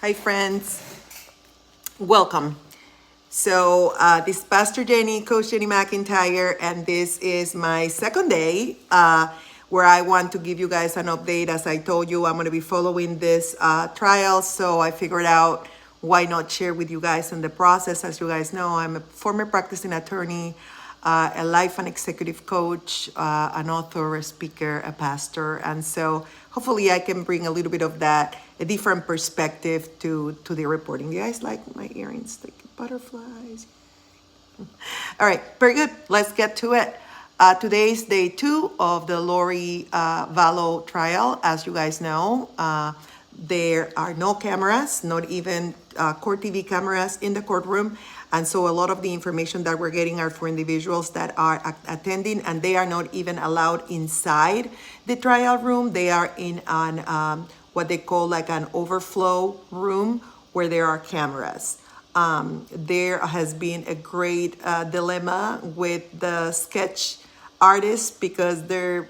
Hi, friends. Welcome. So, this is Pastor Jenny, Coach Jenny McIntyre, and this is my second day where I want to give you guys an update. As I told you, I'm going to be following this trial, so I figured out why not share with you guys in the process. As you guys know, I'm a former practicing attorney, a life and executive coach, an author, a speaker, a pastor. And so hopefully I can bring a little bit of that, a different perspective to the reporting. You guys like my earrings, like butterflies? All right, very good. Let's get to it. Today's day 2 of the Lori Vallow trial. As you guys know, there are no cameras, not even court TV cameras in the courtroom. And so a lot of the information that we're getting are for individuals that are attending, and they are not even allowed inside the trial room. They are in an what they call like an overflow room where there are cameras. There has been a great dilemma with the sketch artists because they're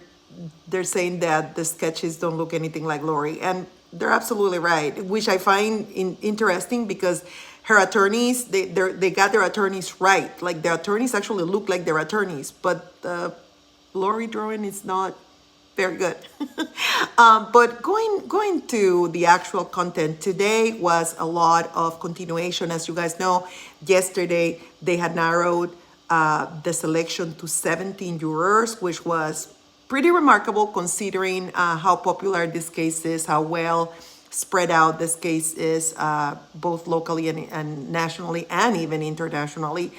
saying that the sketches don't look anything like Lori, and they're absolutely right, which I find interesting because her attorneys they got their attorneys right. Like the attorneys actually look like their attorneys, but the Lori drawing is not very good. But going to the actual content, today was a lot of continuation. As you guys know, yesterday they had narrowed the selection to 17 jurors, which was pretty remarkable considering how popular this case is, how well spread out this case is, both locally and nationally and even internationally.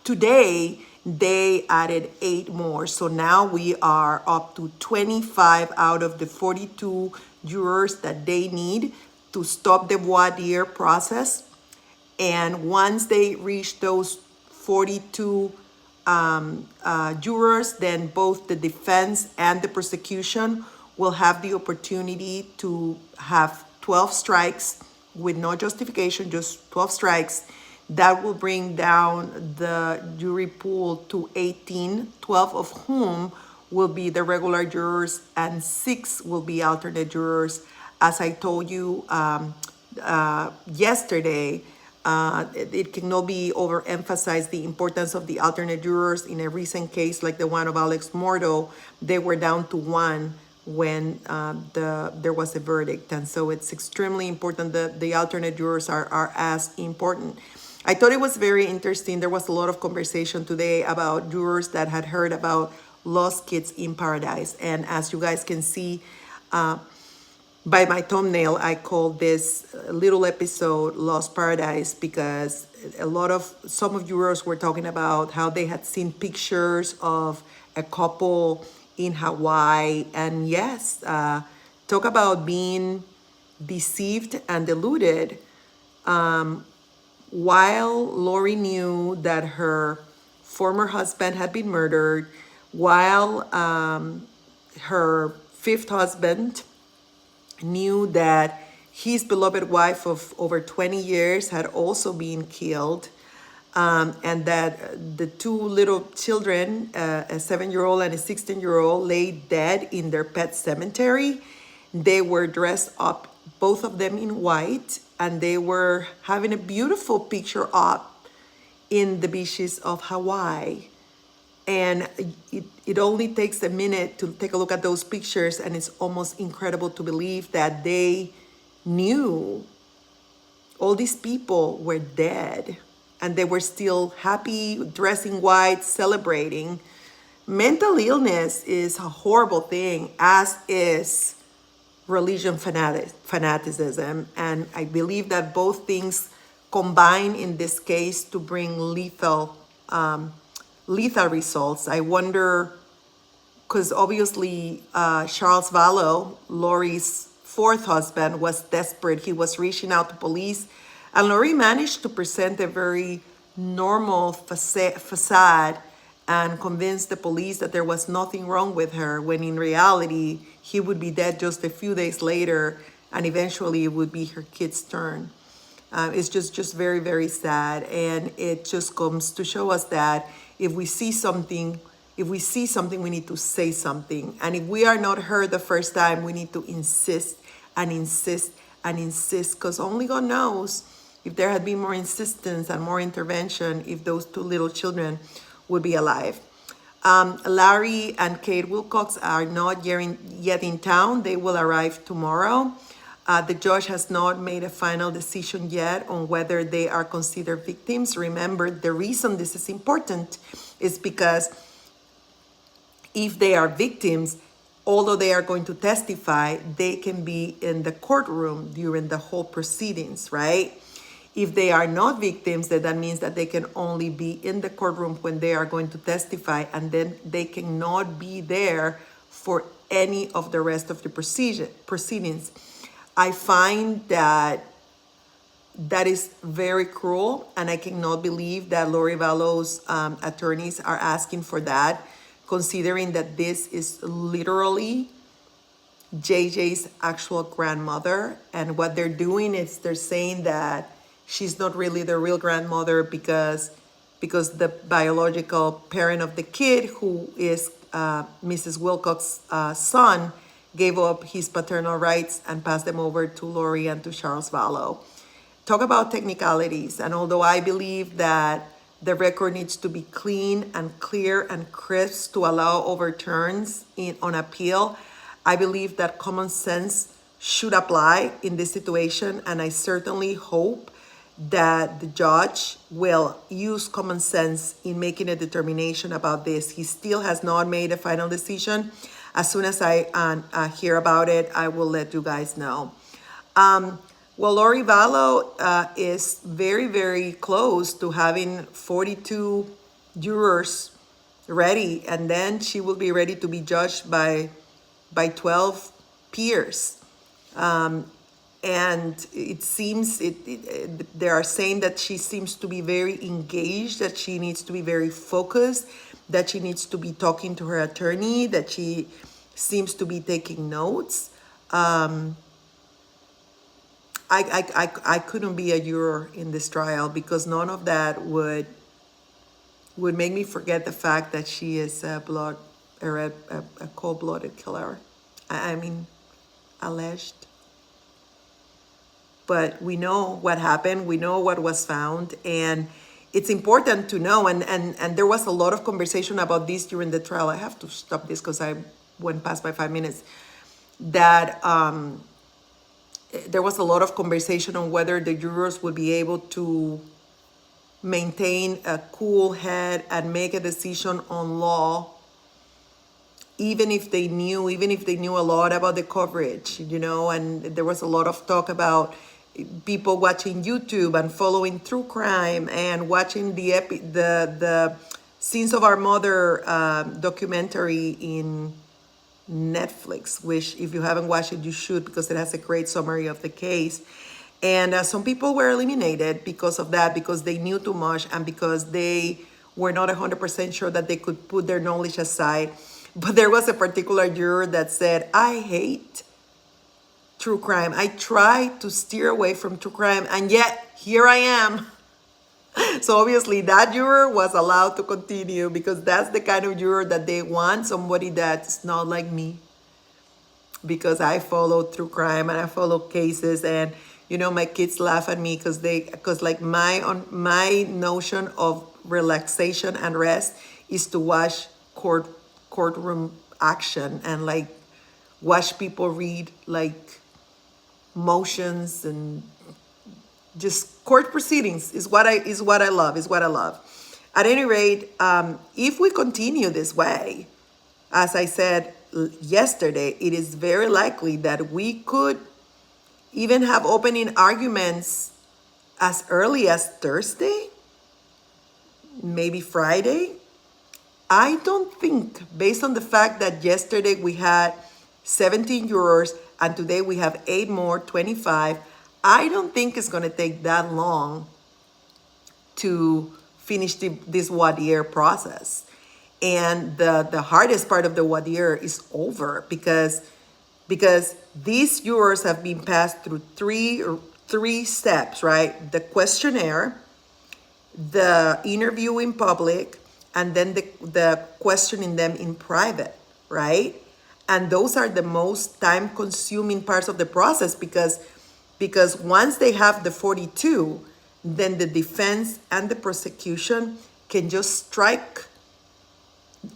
Today, they added 8 more. So now we are up to 25 out of the 42 jurors that they need to stop the voir dire process. And once they reach those 42 jurors, then both the defense and the prosecution will have the opportunity to have 12 strikes with no justification, just 12 strikes. That will bring down the jury pool to 18, 12 of whom will be the regular jurors and 6 will be alternate jurors. As I told you yesterday, it cannot be overemphasized the importance of the alternate jurors. In a recent case like the one of Alex Mordo, they were down to 1 when there was a verdict. And so it's extremely important that the alternate jurors are as important. I thought it was very interesting. There was a lot of conversation today about jurors that had heard about Lost Kids in Paradise. And as you guys can see by my thumbnail, I called this little episode Lost Paradise because some of jurors were talking about how they had seen pictures of a couple in Hawaii. And yes, talk about being deceived and deluded. While Lori knew that her former husband had been murdered, while her 5th husband knew that his beloved wife of over 20 years had also been killed, and that the 2 little children, a 7-year-old and a 16-year-old, lay dead in their pet cemetery. They were dressed up, both of them in white, and they were having a beautiful picture op in the beaches of Hawaii. And it only takes a minute to take a look at those pictures, and it's almost incredible to believe that they knew all these people were dead and they were still happy, dressing white, celebrating. Mental illness is a horrible thing, as is religion fanaticism. And I believe that both things combine in this case to bring lethal results. I wonder, because obviously Charles Vallow, Lori's 4th husband, was desperate. He was reaching out to police, and Lori managed to present a very normal facade and convince the police that there was nothing wrong with her, when in reality he would be dead just a few days later, and eventually it would be her kid's turn. It's just very, very sad. And it just comes to show us that if we see something, we need to say something. And if we are not heard the first time, we need to insist and insist and insist, because only God knows if there had been more insistence and more intervention, if those two little children would be alive. Larry and Kate Wilcox are not yet in town. They will arrive tomorrow. The judge has not made a final decision yet on whether they are considered victims. Remember, the reason this is important is because if they are victims, although they are going to testify, they can be in the courtroom during the whole proceedings, right? If they are not victims, then that means that they can only be in the courtroom when they are going to testify, and then they cannot be there for any of the rest of the proceedings. I find that is very cruel, and I cannot believe that Lori Vallow's attorneys are asking for that, considering that this is literally JJ's actual grandmother. And what they're doing is they're saying that she's not really the real grandmother because the biological parent of the kid, who is Mrs. Wilcox's son, gave up his paternal rights and passed them over to Lori and to Charles Vallow. Talk about technicalities. And although I believe that the record needs to be clean and clear and crisp to allow overturns on appeal, I believe that common sense should apply in this situation. And I certainly hope that the judge will use common sense in making a determination about this. He still has not made a final decision. As soon as I hear about it, I will let you guys know. Well, Lori Vallow is very, very close to having 42 jurors ready, and then she will be ready to be judged by 12 peers. And it seems, they are saying that she seems to be very engaged, that she needs to be very focused, that she needs to be talking to her attorney, that she seems to be taking notes. I couldn't be a juror in this trial, because none of that would make me forget the fact that she is a cold-blooded killer. I mean, alleged. But we know what happened. We know what was found. And it's important to know. And there was a lot of conversation about this during the trial. I have to stop this because I went past by 5 minutes. That there was a lot of conversation on whether the jurors would be able to maintain a cool head and make a decision on law, even if they knew a lot about the coverage, and there was a lot of talk about people watching YouTube and following true crime and watching the Sins of Our Mother documentary in Netflix, which if you haven't watched it, you should, because it has a great summary of the case. And some people were eliminated because of that, because they knew too much and because they were not 100% sure that they could put their knowledge aside. But there was a particular juror that said, I hate true crime. I try to steer away from true crime, and yet here I am. So obviously that juror was allowed to continue, because that's the kind of juror that they want, somebody that's not like me. Because I follow true crime and I follow cases, and my kids laugh at me because like my notion of relaxation and rest is to watch courtroom action and like watch people read like motions and just court proceedings is what I love. At any rate, if we continue this way, as I said yesterday, it is very likely that we could even have opening arguments as early as Thursday, maybe Friday. I don't think, based on the fact that yesterday we had 17 jurors and today we have 8 more, 25, I don't think it's going to take that long to finish this voir dire process. And the hardest part of the voir dire is over, because these jurors have been passed through three steps, right? The questionnaire, the interview in public, and then the questioning them in private, right? And those are the most time-consuming parts of the process, because because once they have the 42, then the defense and the prosecution can just strike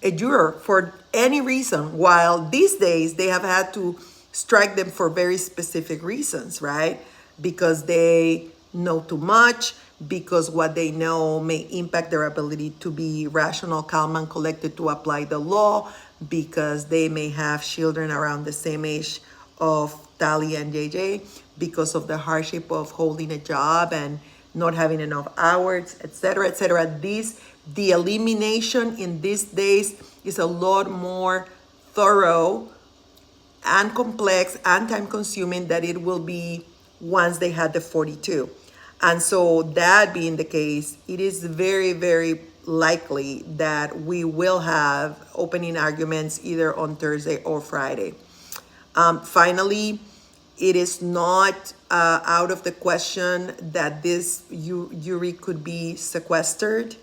a juror for any reason, while these days they have had to strike them for very specific reasons, right? Because they know too much, because what they know may impact their ability to be rational, calm, and collected to apply the law, because they may have children around the same age of Tali and JJ, because of the hardship of holding a job and not having enough hours, etc., etc. The elimination in these days is a lot more thorough and complex and time consuming than it will be once they had the 42. And so, that being the case, it is very, very likely that we will have opening arguments either on Thursday or Friday. Finally, it is not out of the question that this jury could be sequestered.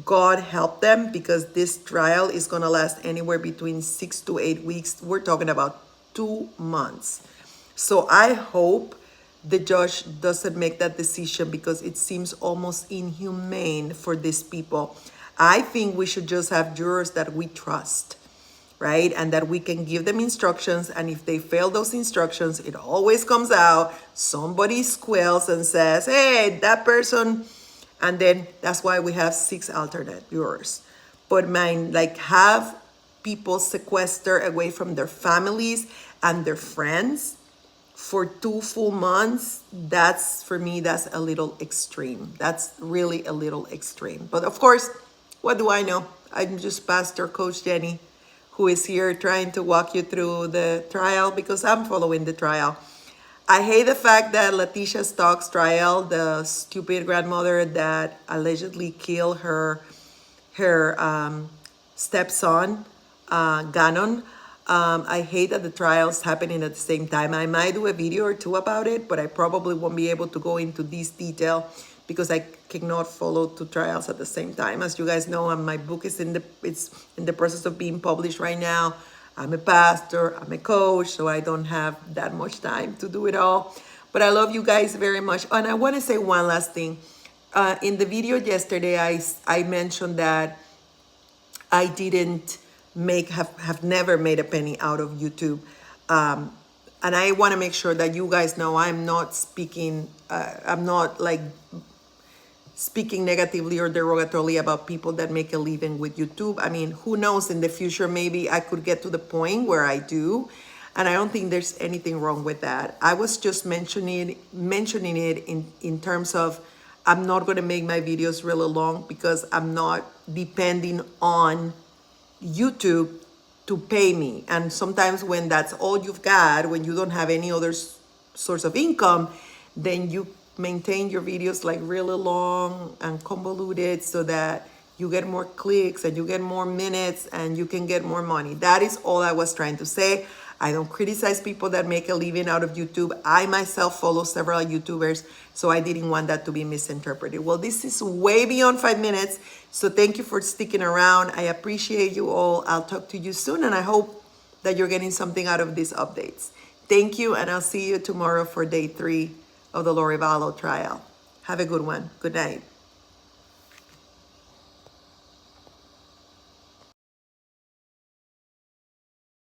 God help them, because this trial is going to last anywhere between 6 to 8 weeks. We're talking about 2 months. So I hope the judge doesn't make that decision, because it seems almost inhumane for these people. I think we should just have jurors that we trust, right? And that we can give them instructions, and if they fail those instructions, it always comes out, somebody squeals and says, hey, that person, and then that's why we have 6 alternate jurors. But have people sequestered away from their families and their friends for 2 full months, that's, for me, that's a little extreme. That's really a little extreme. But of course, what do I know? I'm just Pastor Coach Jenny, who is here trying to walk you through the trial, because I'm following the trial. I hate the fact that Letitia Stock's trial, the stupid grandmother that allegedly killed her stepson, Gannon. I hate that the trial's happening at the same time. I might do a video or two about it, but I probably won't be able to go into this detail because I cannot follow 2 trials at the same time. As you guys know, my book is in the process of being published right now. I'm a pastor, I'm a coach, so I don't have that much time to do it all. But I love you guys very much. And I want to say one last thing. In the video yesterday, I mentioned that I didn't have never made a penny out of YouTube. And I want to make sure that you guys know I'm not speaking negatively or derogatorily about people that make a living with YouTube. I mean, who knows, in the future, maybe I could get to the point where I do. And I don't think there's anything wrong with that. I was just mentioning it in terms of, I'm not going to make my videos really long, because I'm not depending on YouTube to pay me. And sometimes when that's all you've got, when you don't have any other source of income, then you maintain your videos like really long and convoluted so that you get more clicks and you get more minutes and you can get more money. That is all I was trying to say. I don't criticize people that make a living out of YouTube. I myself follow several YouTubers, so I didn't want that to be misinterpreted. Well, this is way beyond 5 minutes, so thank you for sticking around. I appreciate you all. I'll talk to you soon, and I hope that you're getting something out of these updates. Thank you, and I'll see you tomorrow for day 3 of the Vallow trial. Have a good one. Good night.